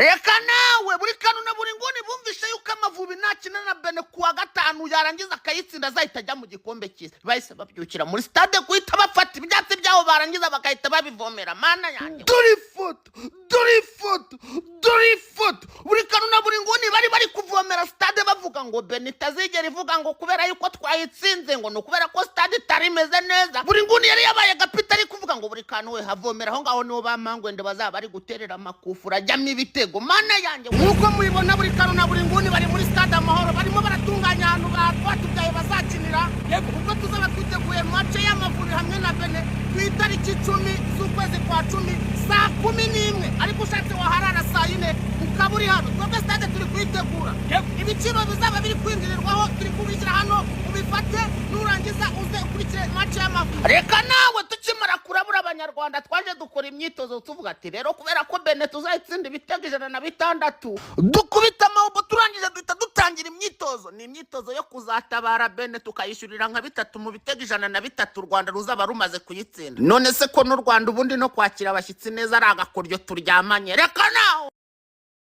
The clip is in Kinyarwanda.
reka nawe buri kantu na buri nguni bumvishe yuko amavubi nakina na Bene kuwa gatanu yarangiza akayitsinda azahita ajya mu gikombe cy'isi bahise babyukira muri stade guhita bafata ibyatsi byaho barangiza bagahita babivomera mana yanjye dore ifoto buri kantu na buri nguni bari kuvomera stade bavuga ngo Bene itazigera ivuga ngo kubera yuko twayitsinze ngo no kubera ko stade itarimeze neza buri nguni yari yabaye gapita ari kuvuga ngo buri kantu we havomera aho ngaho niho bamangwende bazaba bari guterera amakufura ajyamo ibitego mana yanjye nkuko mubibona buri kantu na buri nguni bari muri stade Amahoro barimo baratunganya ahantu batubyaye bazakinira ubwo tuzaba twiteguye match y'Amavubi hamwe na Bene ku itariki 10 z'ukwezi kwa 10 saa 11 ariko ushatse waharara saa 4 ukaburi hano twebwe stade turi kwitegura ibiciro bizaba biri kwinjirirwaho turi kubishyira hano ubifate nurangiza uze ukurikire match y'Amavubi reka nawe tukimara kurabura abanyarwanda twaje dukora imyitozo tuvuga ati rero kubera ko Bene tuzayitsinda ibitego 106 dukubita amahombo turangije duhita dutangira imyitozo ni imyitozo yo kuzatabara Bene tukayishyurira nka 3 mu bitego 103 u Rwanda ruzaba rumaze kuyitsinda none se ko n'u Rwanda ubundi no kwakira abashyitsi neza ari agakoryo turyamanye reka nawe